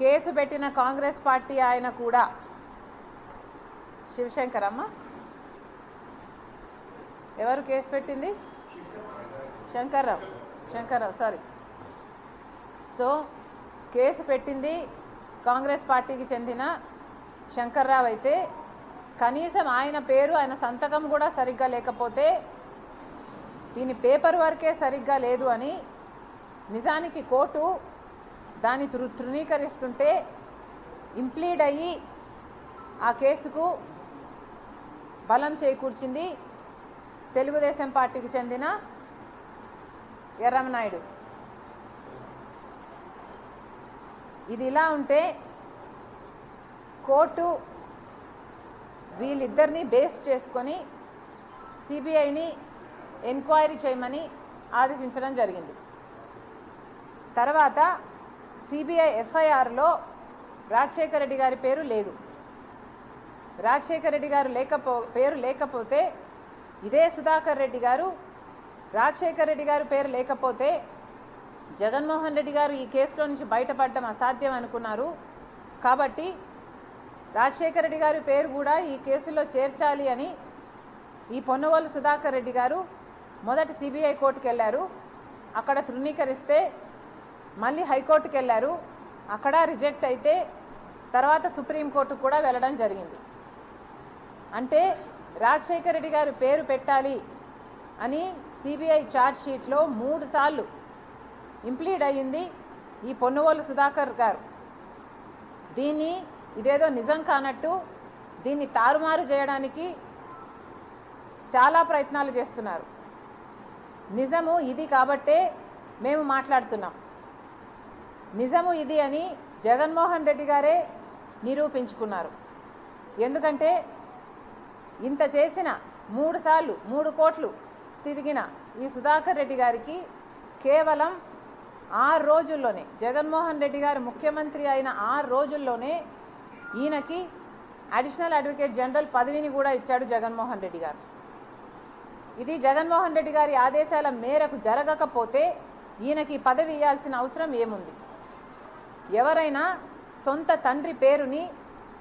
Case పెట్టిన Congress party ఆయన కూడా శివశంకర్ అమ్మ ఎవరు కేసు పెట్టింది? శంకర్రావు సారీ. సో కేసు పెట్టింది కాంగ్రెస్ పార్టీకి చెందిన శంకర్రావు అయితే కనీసం ఆయన పేరు ఆయన సంతకం కూడా సరిగ్గా లేకపోతే దీని పేపర్ వర్కే సరిగ్గా లేదు అని నిజానికి కోర్టు దాన్ని తృణీకరిస్తుంటే ఇంప్లీడ్ అయ్యి ఆ కేసుకు బలం చేకూర్చింది తెలుగుదేశం పార్టీకి చెందిన ఎర్రమనాయుడు. ఇది ఇలా ఉంటే కోర్టు వీళ్ళిద్దరినీ బేస్ చేసుకొని సిబిఐని ఎంక్వైరీ చేయమని ఆదేశించడం జరిగింది. తర్వాత సిబిఐ ఎఫ్ఐఆర్లో రాజశేఖర రెడ్డి గారి పేరు లేదు. రాజశేఖర రెడ్డి గారు పేరు లేకపోతే ఇదే సుధాకర్ రెడ్డి గారు రాజశేఖర రెడ్డి గారు పేరు లేకపోతే జగన్మోహన్ రెడ్డి గారు ఈ కేసులో నుంచి బయటపడడం అసాధ్యం అనుకున్నారు. కాబట్టి రాజశేఖర రెడ్డి గారి పేరు కూడా ఈ కేసులో చేర్చాలి అని ఈ పొన్నవోలు సుధాకర్ రెడ్డి గారు మొదట సిబిఐ కోర్టుకు వెళ్ళారు. అక్కడ తృణీకరిస్తే మళ్ళీ హైకోర్టుకు వెళ్ళారు. అక్కడ రిజెక్ట్ అయితే తర్వాత సుప్రీంకోర్టుకు కూడా వెళ్ళడం జరిగింది. అంటే రాజశేఖర రెడ్డి గారు పేరు పెట్టాలి అని సిబిఐ ఛార్జ్ షీట్లో 3 సార్లు ఇంప్లీడ్ అయ్యింది ఈ పొన్నవోలు సుధాకర్ గారు. దీన్ని ఇదేదో నిజం కానట్టు దీన్ని తారుమారు చేయడానికి చాలా ప్రయత్నాలు చేస్తున్నారు. నిజము ఇది కాబట్టే మేము మాట్లాడుతున్నాం. నిజము ఇది అని జగన్మోహన్ రెడ్డి గారే నిరూపించుకున్నారు. ఎందుకంటే ఇంత చేసిన 3 సార్లు 3 కోట్లు తిరిగిన ఈ సుధాకర్ రెడ్డి గారికి కేవలం 6 రోజుల్లోనే జగన్మోహన్ రెడ్డి గారు ముఖ్యమంత్రి అయిన 6 రోజుల్లోనే ఈయనకి అడిషనల్ అడ్వకేట్ జనరల్ పదవిని కూడా ఇచ్చాడు జగన్మోహన్ రెడ్డి గారు. ఇది జగన్మోహన్ రెడ్డి గారి ఆదేశాల మేరకు జరగకపోతే ఈయనకి పదవి ఇవ్వాల్సిన అవసరం ఏముంది? ఎవరైనా సొంత తండ్రి పేరుని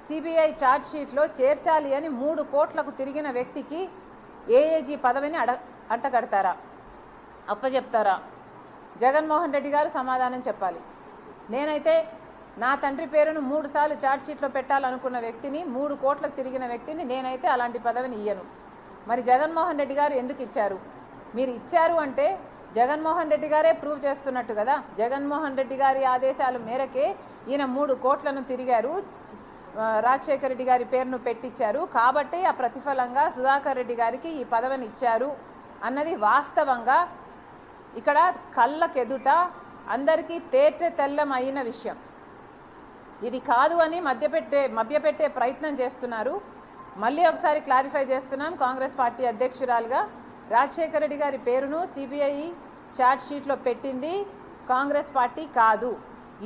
సిబిఐ ఛార్జ్ షీట్లో చేర్చాలి అని 3 కోట్లకు తిరిగిన వ్యక్తికి ఏఏజీ పదవిని అంటగడతారా? అప్పచెప్తారా? జగన్మోహన్ రెడ్డి గారు సమాధానం చెప్పాలి. నేనైతే నా తండ్రి పేరును 3 సార్లు ఛార్జ్ షీట్లో పెట్టాలనుకున్న వ్యక్తిని 3 కోట్లకు తిరిగిన వ్యక్తిని నేనైతే అలాంటి పదవిని ఇయ్యను. మరి జగన్మోహన్ రెడ్డి గారు ఎందుకు ఇచ్చారు? మీరు ఇచ్చారు అంటే జగన్మోహన్ రెడ్డి గారే ప్రూవ్ చేస్తున్నట్టు కదా. జగన్మోహన్ రెడ్డి గారి ఆదేశాల మేరకే ఈయన 3 కోట్లను తిరిగారు, రాజశేఖర రెడ్డి గారి పేరును పెట్టించారు. కాబట్టి ఆ ప్రతిఫలంగా సుధాకర్ రెడ్డి గారికి ఈ పదవిని ఇచ్చారు అన్నది వాస్తవంగా ఇక్కడ కళ్ళకెదుట అందరికీ తెల్లం అయిన విషయం. ఇది కాదు అని మభ్యపెట్టే ప్రయత్నం చేస్తున్నారు. మళ్ళీ ఒకసారి క్లారిఫై చేస్తున్నాం. కాంగ్రెస్ పార్టీ అధ్యక్షురాలుగా రాజశేఖర రెడ్డి గారి పేరును సిబిఐ ఛార్జ్ షీట్లో పెట్టింది కాంగ్రెస్ పార్టీ కాదు.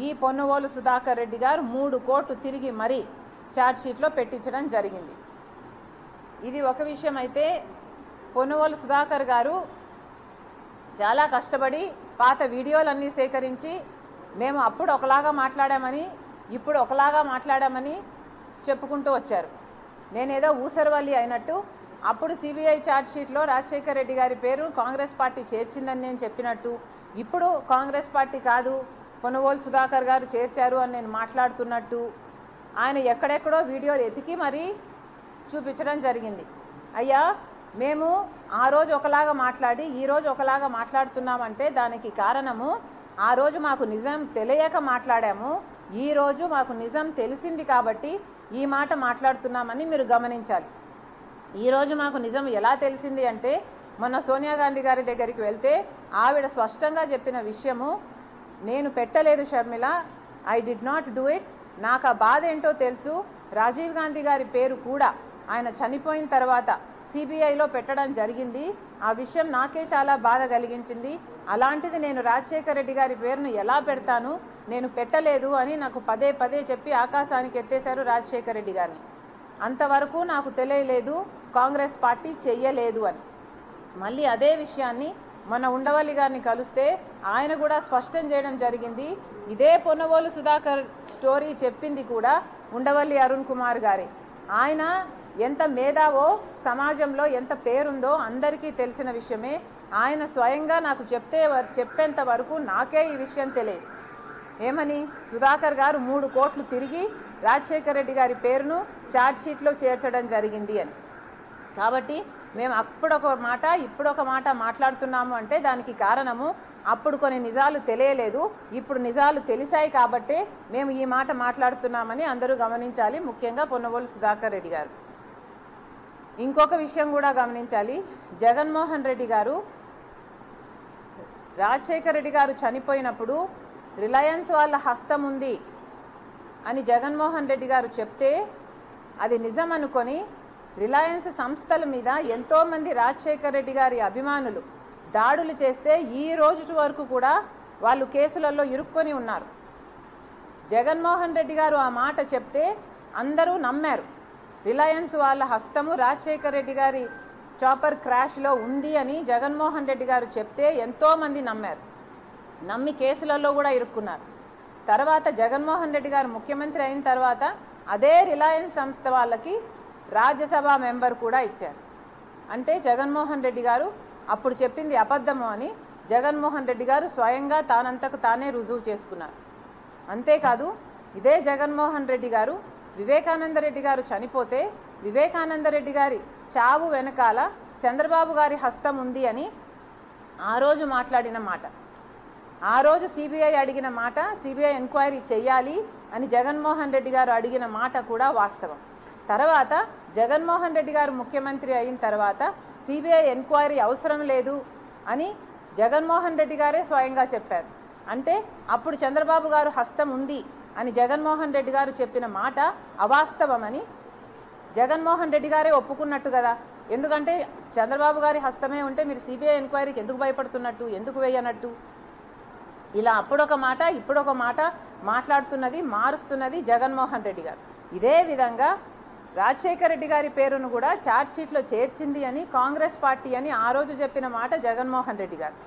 ఈ పొన్నవోలు సుధాకర్ రెడ్డి గారు 3 కోట్లు తిరిగి మరీ ఛార్జ్ షీట్లో పెట్టించడం జరిగింది. ఇది ఒక విషయం. అయితే పొన్నవోలు సుధాకర్ గారు చాలా కష్టపడి పాత వీడియోలన్నీ సేకరించి మేము అప్పుడు ఒకలాగా మాట్లాడామని ఇప్పుడు ఒకలాగా మాట్లాడామని చెప్పుకుంటూ వచ్చారు. నేనేదో ఊసరవల్లి అయినట్టు అప్పుడు సిబిఐ ఛార్జ్ షీట్లో రాజశేఖర రెడ్డి గారి పేరు కాంగ్రెస్ పార్టీ చేర్చిందని నేను చెప్పినట్టు ఇప్పుడు కాంగ్రెస్ పార్టీ కాదు పొన్నవోలు సుధాకర్ గారు చేర్చారు అని నేను మాట్లాడుతున్నట్టు ఆయన ఎక్కడెక్కడో వీడియోలు ఎతికి మరీ చూపించడం జరిగింది. అయ్యా మేము ఆ రోజు ఒకలాగా మాట్లాడి ఈ రోజు ఒకలాగా మాట్లాడుతున్నామంటే దానికి కారణము ఆ రోజు మాకు నిజం తెలియక మాట్లాడాము, ఈ రోజు మాకు నిజం తెలిసింది కాబట్టి ఈ మాట మాట్లాడుతున్నామని మీరు గమనించాలి. ఈరోజు మాకు నిజం ఎలా తెలిసింది అంటే మొన్న సోనియా గాంధీ గారి దగ్గరికి వెళ్తే ఆవిడ స్పష్టంగా చెప్పిన విషయము, నేను పెట్టలేదు Sharmila, I did not do it, నాకు ఆ బాధ ఏంటో తెలుసు. రాజీవ్ గాంధీ గారి పేరు కూడా ఆయన చనిపోయిన తర్వాత సిబిఐలో పెట్టడం జరిగింది. ఆ విషయం నాకే చాలా బాధ కలిగించింది. అలాంటిది నేను రాజశేఖర రెడ్డి గారి పేరును ఎలా పెడతాను, నేను పెట్టలేదు అని నాకు పదే పదే చెప్పి ఆకాశానికి ఎత్తేశారు రాజశేఖర రెడ్డి గారిని. అంతవరకు నాకు తెలియలేదు కాంగ్రెస్ పార్టీ చెయ్యలేదు అని. మళ్ళీ అదే విషయాన్ని మన ఉండవల్లి గారిని కలిస్తే ఆయన కూడా స్పష్టం చేయడం జరిగింది. ఇదే పొన్నవోలు సుధాకర్ స్టోరీ చెప్పింది కూడా ఉండవల్లి అరుణ్ కుమార్ గారే. ఆయన ఎంత మేధావో, సమాజంలో ఎంత పేరుందో అందరికీ తెలిసిన విషయమే. ఆయన స్వయంగా నాకు చెప్పేంత వరకు నాకే ఈ విషయం తెలియదు. ఏమని, సుధాకర్ గారు 3 కోట్లు తిరిగి రాజశేఖర రెడ్డి గారి పేరును ఛార్జ్షీట్లో చేర్చడం జరిగింది అని. కాబట్టి మేము అప్పుడొక మాట ఇప్పుడొక మాట మాట్లాడుతున్నాము అంటే దానికి కారణము అప్పుడు కొన్ని నిజాలు తెలియలేదు, ఇప్పుడు నిజాలు తెలిసాయి కాబట్టే మేము ఈ మాట మాట్లాడుతున్నామని అందరూ గమనించాలి, ముఖ్యంగా పొన్నవోలు సుధాకర్ రెడ్డి గారు. ఇంకొక విషయం కూడా గమనించాలి. జగన్మోహన్ రెడ్డి గారు రాజశేఖర రెడ్డి గారు చనిపోయినప్పుడు రిలయన్స్ వాళ్ళ హస్తం ఉంది అని జగన్మోహన్ రెడ్డి గారు చెప్తే అది నిజం అనుకొని రిలయన్స్ సంస్థల మీద ఎంతోమంది రాజశేఖర రెడ్డి గారి అభిమానులు దాడులు చేస్తే ఈ రోజు వరకు కూడా వాళ్ళు కేసులలో ఇరుక్కొని ఉన్నారు. జగన్మోహన్ రెడ్డి గారు ఆ మాట చెప్తే అందరూ నమ్మారు. రిలయన్స్ వాళ్ళ హస్తము రాజశేఖర రెడ్డి గారి చాపర్ క్రాష్లో ఉంది అని జగన్మోహన్ రెడ్డి గారు చెప్తే ఎంతోమంది నమ్మారు. నమ్మి కేసులలో కూడా ఇరుక్కున్నారు. తర్వాత జగన్మోహన్ రెడ్డి గారు ముఖ్యమంత్రి అయిన తర్వాత అదే రిలయన్స్ సంస్థ వాళ్ళకి రాజ్యసభ మెంబర్ కూడా ఇచ్చారు. అంటే జగన్మోహన్ రెడ్డి గారు అప్పుడు చెప్పింది అబద్ధము అని జగన్మోహన్ రెడ్డి గారు స్వయంగా తానంతకు తానే రుజువు చేసుకున్నారు. అంతేకాదు, ఇదే జగన్మోహన్ రెడ్డి గారు వివేకానంద రెడ్డి గారు చనిపోతే వివేకానంద రెడ్డి గారి చావు వెనకాల చంద్రబాబు గారి హస్తం ఉంది అని ఆ రోజు మాట్లాడిన మాట, ఆ రోజు సిబిఐ అడిగిన మాట, సిబిఐ ఎంక్వైరీ చేయాలి అని జగన్మోహన్ రెడ్డి గారు అడిగిన మాట కూడా వాస్తవం. తర్వాత జగన్మోహన్ రెడ్డి గారు ముఖ్యమంత్రి అయిన తర్వాత సిబిఐ ఎంక్వైరీ అవసరం లేదు అని జగన్మోహన్ రెడ్డి గారే స్వయంగా చెప్పారు. అంటే అప్పుడు చంద్రబాబు గారు హస్తం ఉంది అని జగన్మోహన్ రెడ్డి గారు చెప్పిన మాట అవాస్తవమని జగన్మోహన్ రెడ్డి గారే ఒప్పుకున్నట్టు కదా. ఎందుకంటే చంద్రబాబు గారి హస్తమే ఉంటే మీరు సిబిఐ ఎంక్వైరీకి ఎందుకు భయపడుతున్నట్టు, ఎందుకు వేయనట్టు? ఇలా అప్పుడొక మాట ఇప్పుడొక మాట మాట్లాడుతున్నది, మారుస్తున్నది జగన్మోహన్ రెడ్డి గారు. ఇదే విధంగా రాజశేఖర రెడ్డి గారి పేరును కూడా ఛార్జ్షీట్లో చేర్చింది అని కాంగ్రెస్ పార్టీ అని ఆ రోజు చెప్పిన మాట జగన్మోహన్ రెడ్డి గారు.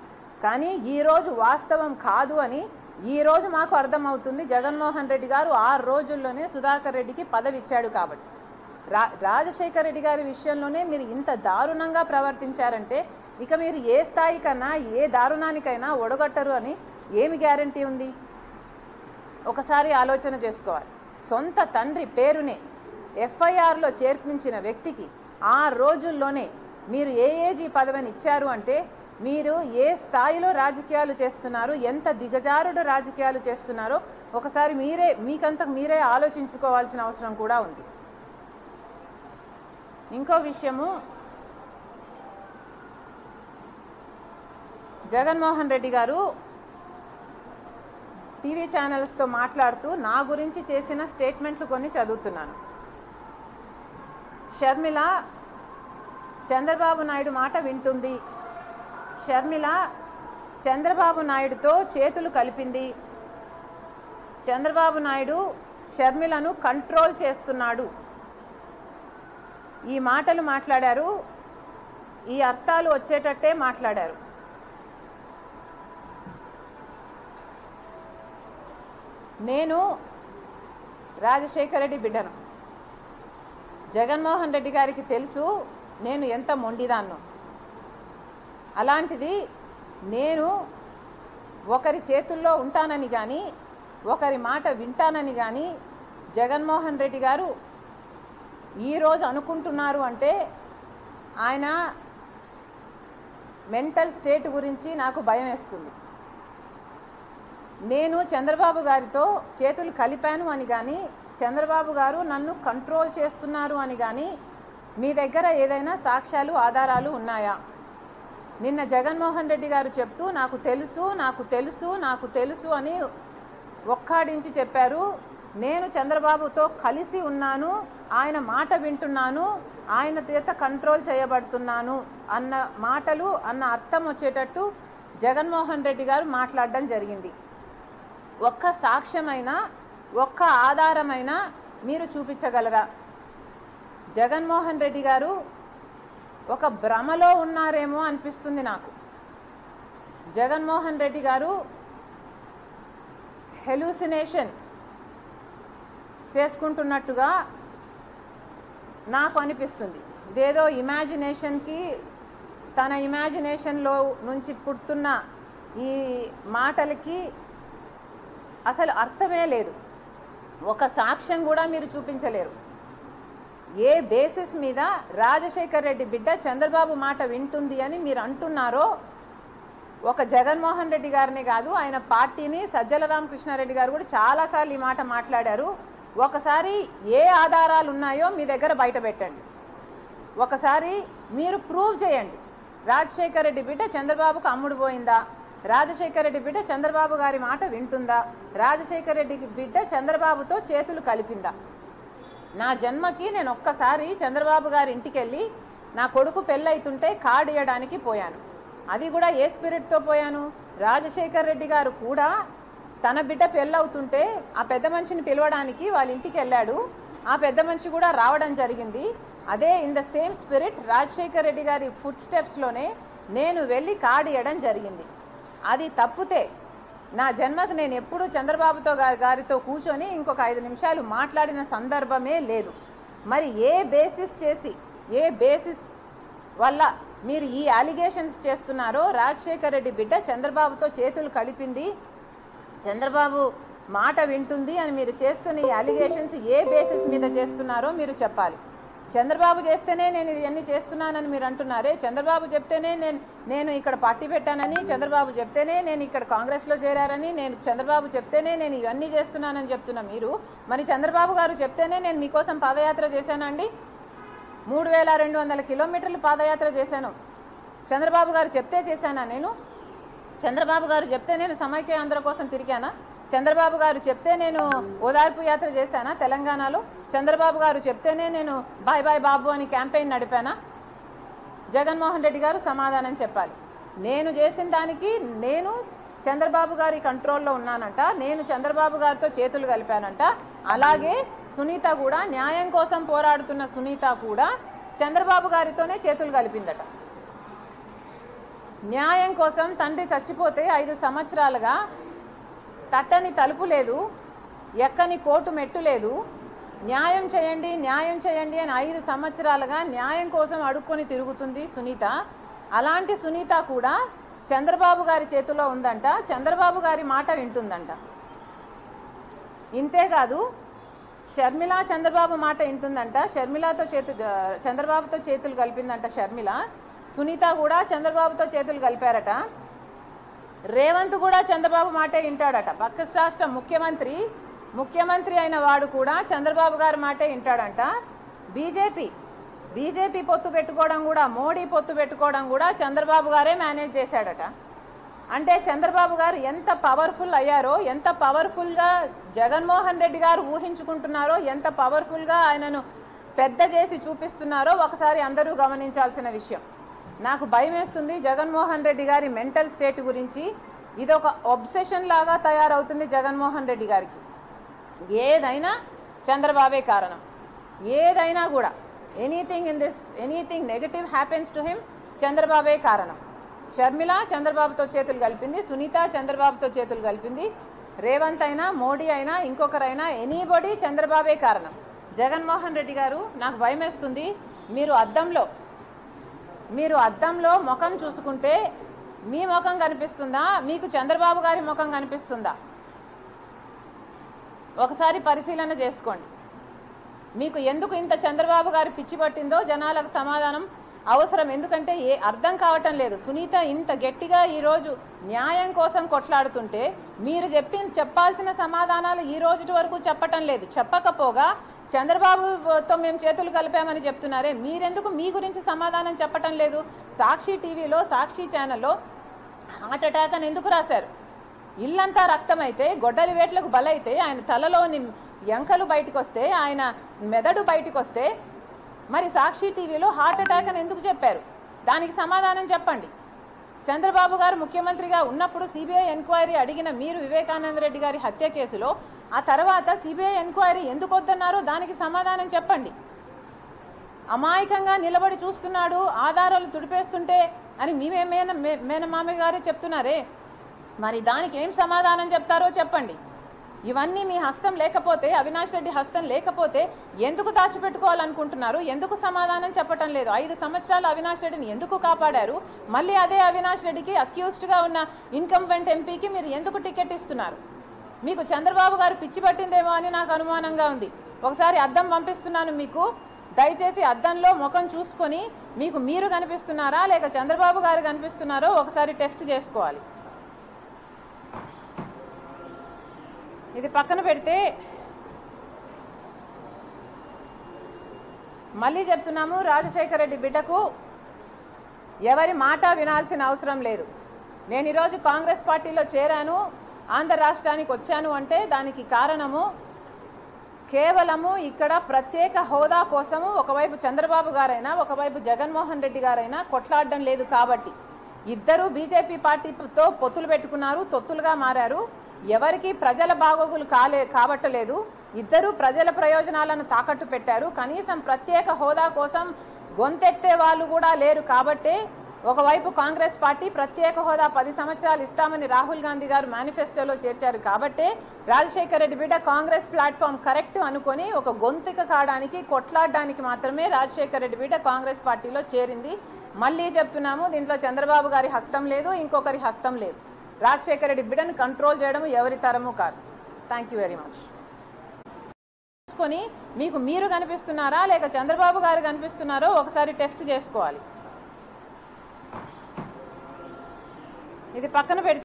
కానీ ఈరోజు వాస్తవం కాదు అని ఈరోజు మాకు అర్థమవుతుంది. జగన్మోహన్ రెడ్డి గారు 6 రోజుల్లోనే సుధాకర్ రెడ్డికి పదవి ఇచ్చాడు కాబట్టి. రాజశేఖర రెడ్డి గారి విషయంలోనే మీరు ఇంత దారుణంగా ప్రవర్తించారంటే ఇక మీరు ఏ స్థాయికన్నా ఏ దారుణానికైనా ఒడగట్టరు అని ఏమి గ్యారంటీ ఉంది? ఒకసారి ఆలోచన చేసుకోవాలి. సొంత తండ్రి పేరునే ఎఫ్ఐఆర్లో చేర్పించిన వ్యక్తికి 6 రోజుల్లోనే మీరు ఏఏజీ పదవిని ఇచ్చారు అంటే మీరు ఏ స్థాయిలో రాజకీయాలు చేస్తున్నారు, ఎంత దిగజారుడు రాజకీయాలు చేస్తున్నారో ఒకసారి మీకంతకు మీరే ఆలోచించుకోవాల్సిన అవసరం కూడా ఉంది. ఇంకో విషయము, జగన్మోహన్ రెడ్డి గారు టీవీ ఛానల్స్తో మాట్లాడుతూ నా గురించి చేసిన స్టేట్మెంట్లు కొన్ని చదువుతున్నాను. షర్మిల చంద్రబాబు నాయుడు మాట వింటుంది, షర్మిల చంద్రబాబు నాయుడుతో చేతులు కలిపింది, చంద్రబాబు నాయుడు షర్మిలను కంట్రోల్ చేస్తున్నాడు. ఈ మాటలు మాట్లాడారు, ఈ అర్థాలు వచ్చేటట్టే మాట్లాడారు. నేను రాజశేఖర రెడ్డి బిడ్డను. జగన్మోహన్ రెడ్డి గారికి తెలుసు నేను ఎంత మొండిదాన్నో. అలాంటిది నేను ఒకరి చేతుల్లో ఉంటానని కానీ ఒకరి మాట వింటానని కానీ జగన్మోహన్ రెడ్డి గారు ఈరోజు అనుకుంటున్నారు అంటే ఆయన మెంటల్ స్టేట్ గురించి నాకు భయం వేస్తుంది. నేను చంద్రబాబు గారితో చేతులు కలిపాను అని కానీ చంద్రబాబు గారు నన్ను కంట్రోల్ చేస్తున్నారు అని కానీ మీ దగ్గర ఏదైనా సాక్ష్యాలు ఆధారాలు ఉన్నాయా? నిన్న జగన్మోహన్ రెడ్డి గారు చెప్తూ నాకు తెలుసు నాకు తెలుసు నాకు తెలుసు అని ఒక్కాడించి చెప్పారు. నేను చంద్రబాబుతో కలిసి ఉన్నాను, ఆయన మాట వింటున్నాను, ఆయన చేత కంట్రోల్ చేయబడుతున్నాను అన్న మాటలు అన్న అర్థం వచ్చేటట్టు జగన్మోహన్ రెడ్డి గారు మాట్లాడడం జరిగింది. ఒక్క సాక్ష్యమైనా ఒక్క ఆధారమైనా మీరు చూపించగలరా? జగన్మోహన్ రెడ్డి గారు ఒక భ్రమలో ఉన్నారేమో అనిపిస్తుంది నాకు. జగన్మోహన్ రెడ్డి గారు హెలూసినేషన్ చేసుకుంటున్నట్టుగా నాకు అనిపిస్తుంది. ఇదేదో ఇమాజినేషన్కి, తన ఇమాజినేషన్లో నుంచి పుడుతున్న ఈ మాటలకి అసలు అర్థమే లేదు. ఒక సాక్ష్యం కూడా మీరు చూపించలేరు. ఏ బేసిస్ మీద రాజశేఖర్ రెడ్డి బిడ్డ చంద్రబాబు మాట వింటుంది అని మీరు అంటున్నారో, ఒక జగన్మోహన్ రెడ్డి గారిని కాదు, ఆయన పార్టీని సజ్జల రామకృష్ణారెడ్డి గారు కూడా చాలాసార్లు ఈ మాట మాట్లాడారు. ఒకసారి ఏ ఆధారాలు ఉన్నాయో మీ దగ్గర బయట పెట్టండి. ఒకసారి మీరు ప్రూవ్ చేయండి. రాజశేఖర్ రెడ్డి బిడ్డ చంద్రబాబుకు అమ్ముడు పోయిందా? రాజశేఖర్ రెడ్డి బిడ్డ చంద్రబాబు గారి మాట వింటుందా? రాజశేఖర్ రెడ్డి బిడ్డ చంద్రబాబుతో చేతులు కలిపిందా? నా జన్మకి నేను ఒక్కసారి చంద్రబాబు గారి ఇంటికి వెళ్ళి నా కొడుకు పెళ్ళైతుంటే కార్డు ఇవ్వడానికి పోయాను. అది కూడా ఏ స్పిరిట్తో పోయాను? రాజశేఖర్ రెడ్డి గారు కూడా తన బిడ్డ పెళ్ళవుతుంటే ఆ పెద్ద మనిషిని పిలవడానికి వాళ్ళ ఇంటికి వెళ్ళాడు. ఆ పెద్ద మనిషి కూడా రావడం జరిగింది. అదే in the same spirit Rajasekhar Reddy గారి ఫుట్ స్టెప్స్లోనే నేను వెళ్ళి కార్డు ఇవ్వడం జరిగింది. అది తప్పితే నా జన్మకు నేను ఎప్పుడూ చంద్రబాబుతో గారితో కూర్చొని ఇంకొక 5 నిమిషాలు మాట్లాడిన సందర్భమే లేదు. మరి ఏ బేసిస్ వల్ల మీరు ఈ అలిగేషన్స్ చేస్తున్నారో? రాజశేఖర్ రెడ్డి బిడ్డ చంద్రబాబుతో చేతులు కలిపింది, చంద్రబాబు మాట వింటుంది అని మీరు చేస్తున్న ఈ అలిగేషన్స్ ఏ బేసిస్ మీద చేస్తున్నారో మీరు చెప్పాలి. చంద్రబాబు చేస్తేనే నేను ఇవన్నీ చేస్తున్నానని మీరు అంటున్నారే. చంద్రబాబు చెప్తేనే నేను ఇక్కడ పార్టీ పెట్టానని, చంద్రబాబు చెప్తేనే నేను ఇక్కడ కాంగ్రెస్లో చేరారని, చంద్రబాబు చెప్తేనే నేను ఇవన్నీ చేస్తున్నానని చెప్తున్నా మీరు. మరి చంద్రబాబు గారు చెప్తేనే నేను మీకోసం పాదయాత్ర చేశానండి. 3200 కిలోమీటర్లు పాదయాత్ర చేశాను. చంద్రబాబు గారు చెప్తే చేశానా నేను? చంద్రబాబు గారు చెప్తే నేను సమైక్య ఆంధ్ర కోసం తిరిగానా? చంద్రబాబు గారు చెప్తే నేను ఓదార్పు యాత్ర చేశానా తెలంగాణలో? చంద్రబాబు గారు చెప్తేనే నేను బాయ్ బాయ్ బాబు అని క్యాంపెయిన్ నడిపానా? జగన్మోహన్ రెడ్డి గారు సమాధానం చెప్పాలి. నేను చేసిన దానికి నేను చంద్రబాబు గారి కంట్రోల్లో ఉన్నానంట, నేను చంద్రబాబు గారితో చేతులు కలిపానంట. అలాగే సునీత కూడా, న్యాయం కోసం పోరాడుతున్న సునీత కూడా చంద్రబాబు గారితోనే చేతులు కలిపిందట. న్యాయం కోసం తండ్రి చచ్చిపోతే 5 సంవత్సరాలుగా తట్టని తలుపు లేదు, ఎక్కని కోర్టు మెట్టు లేదు. న్యాయం చేయండి న్యాయం చేయండి అని 5 సంవత్సరాలుగా న్యాయం కోసం అడుక్కొని తిరుగుతుంది సునీత. అలాంటి సునీత కూడా చంద్రబాబు గారి చేతిలో ఉందంట, చంద్రబాబు గారి మాట వింటుందంట. ఇంతేకాదు షర్మిల చంద్రబాబు మాట వింటుందంట, చంద్రబాబుతో చేతులు కలిపిందంట షర్మిల. సునీత కూడా చంద్రబాబుతో చేతులు కలిపారట. రేవంత్ కూడా చంద్రబాబు మాటే వింటాడట. పక్క రాష్ట్ర ముఖ్యమంత్రి అయిన వాడు కూడా చంద్రబాబు గారి మాటే వింటాడంట. బీజేపీ పొత్తు పెట్టుకోవడం కూడా, మోడీ పొత్తు పెట్టుకోవడం కూడా చంద్రబాబు గారే మేనేజ్ చేశాడట. అంటే చంద్రబాబు గారు ఎంత పవర్ఫుల్ అయ్యారో, ఎంత పవర్ఫుల్గా జగన్మోహన్ రెడ్డి గారు ఊహించుకుంటున్నారో, ఎంత పవర్ఫుల్గా ఆయనను పెద్ద చేసి చూపిస్తున్నారో ఒకసారి అందరూ గమనించాల్సిన విషయం. నాకు భయం వేస్తుంది జగన్మోహన్ రెడ్డి గారి మెంటల్ స్టేట్ గురించి. ఇదొక ఒబ్సెషన్ లాగా తయారవుతుంది జగన్మోహన్ రెడ్డి గారికి. ఏదైనా చంద్రబాబే కారణం. ఏదైనా కూడా anything negative happens to him, చంద్రబాబే కారణం. షర్మిల చంద్రబాబుతో చేతులు కలిపింది, సునీత చంద్రబాబుతో చేతులు కలిపింది, రేవంత్ అయినా మోడీ అయినా ఇంకొకరైనా ఎనీబడి చంద్రబాబే కారణం. జగన్మోహన్ రెడ్డి గారు నాకు భయం వేస్తుంది. మీరు అద్దంలో ముఖం చూసుకుంటే మీ ముఖం కనిపిస్తుందా, మీకు చంద్రబాబు గారి ముఖం కనిపిస్తుందా? ఒకసారి పరిశీలన చేసుకోండి. మీకు ఎందుకు ఇంత చంద్రబాబు గారి పిచ్చి పట్టిందో జనాలకు సమాధానం అవసరం. ఎందుకంటే అర్థం కావటం లేదు. సునీత ఇంత గట్టిగా ఈరోజు న్యాయం కోసం కొట్లాడుతుంటే మీరు చెప్పాల్సిన సమాధానాలు ఈ రోజు వరకు చెప్పటం లేదు. చెప్పకపోగా చంద్రబాబుతో మేము చేతులు కలిపామని చెప్తున్నారే, మీరెందుకు మీ గురించి సమాధానం చెప్పటం లేదు? సాక్షి టీవీలో, సాక్షి ఛానల్లో హార్ట్ అటాక్ అని ఎందుకు రాశారు? ఇల్లంతా రక్తమైతే, గొడ్డలి వేట్లకు బలైతే, ఆయన తలలోని ఎంకలు బయటకు వస్తే, ఆయన మెదడు బయటకు వస్తే, మరి సాక్షి టీవీలో హార్ట్ అటాక్ అని ఎందుకు చెప్పారు? దానికి సమాధానం చెప్పండి. చంద్రబాబు గారు ముఖ్యమంత్రిగా ఉన్నప్పుడు సిబిఐ ఎంక్వైరీ అడిగిన మీరు వివేకానంద రెడ్డి గారి హత్య కేసులో ఆ తర్వాత సిబిఐ ఎంక్వైరీ ఎందుకు వద్దన్నారో దానికి సమాధానం చెప్పండి. అమాయకంగా నిలబడి చూస్తున్నాడు, ఆధారాలు తుడిపేస్తుంటే అని మేనమామ గారే చెప్తున్నారే. మరి దానికి ఏం సమాధానం చెప్తారో చెప్పండి. ఇవన్నీ మీ హస్తం లేకపోతే, అవినాష్ రెడ్డి హస్తం లేకపోతే ఎందుకు దాచిపెట్టుకోవాలనుకుంటున్నారు? ఎందుకు సమాధానం చెప్పటం లేదు? 5 సంవత్సరాలు అవినాష్ రెడ్డిని ఎందుకు కాపాడారు? మళ్ళీ అదే అవినాష్ రెడ్డికి అక్యూజ్డ్గా ఉన్న ఇన్కంబెంట్ ఎంపీకి మీరు ఎందుకు టికెట్ ఇస్తున్నారు? మీకు చంద్రబాబు గారు పిచ్చి పట్టిందేమో అని నాకు అనుమానంగా ఉంది. ఒకసారి అద్దం పంపిస్తున్నాను మీకు, దయచేసి అద్దంలో ముఖం చూసుకొని మీకు మీరు కనిపిస్తున్నారా లేక చంద్రబాబు గారు కనిపిస్తున్నారో ఒకసారి టెస్ట్ చేసుకోవాలి. ఇది పక్కన పెడితే మళ్ళీ చెప్తున్నాము, రాజశేఖర రెడ్డి బిడ్డకు ఎవరి మాట వినాల్సిన అవసరం లేదు. నేను ఈరోజు కాంగ్రెస్ పార్టీలో చేరాను, ఆంధ్ర రాష్ట్రానికి వచ్చాను అంటే దానికి కారణము కేవలము ఇక్కడ ప్రత్యేక హోదా కోసము ఒకవైపు చంద్రబాబు గారైనా ఒకవైపు జగన్మోహన్ రెడ్డి గారైనా కొట్లాడడం లేదు కాబట్టి. ఇద్దరు బీజేపీ పార్టీతో పొత్తులు పెట్టుకున్నారు, తొత్తులుగా మారారు. ఎవరికి ప్రజల బాగోగులు కాబట్టలేదు. ఇద్దరు ప్రజల ప్రయోజనాలను తాకట్టు పెట్టారు. కనీసం ప్రత్యేక హోదా కోసం గొంతెత్తే వాళ్ళు కూడా లేరు కాబట్టే ఒకవైపు కాంగ్రెస్ పార్టీ ప్రత్యేక హోదా 10 సంవత్సరాలు ఇస్తామని రాహుల్ గాంధీ గారు మేనిఫెస్టోలో చేర్చారు కాబట్టే రాజశేఖర రెడ్డి బిడ్డ కాంగ్రెస్ ప్లాట్ఫామ్ కరెక్ట్ అనుకొని ఒక గొంతుక కాడానికి కొట్లాడడానికి మాత్రమే రాజశేఖర రెడ్డి బిడ్డ కాంగ్రెస్ పార్టీలో చేరింది. మళ్ళీ చెప్తున్నాము, దీంట్లో చంద్రబాబు గారి హస్తం లేదు, ఇంకొకరి హస్తం లేదు. రాజశేఖర రెడ్డి బిడ్డను కంట్రోల్ చేయడం ఎవరి తరము కాదు. Thank you very much. చూసుకొని మీకు మీరు కనిపిస్తున్నారా లేక చంద్రబాబు గారు కనిపిస్తున్నారో ఒకసారి టెస్ట్ చేసుకోవాలి. ఇది పక్కన పెడితే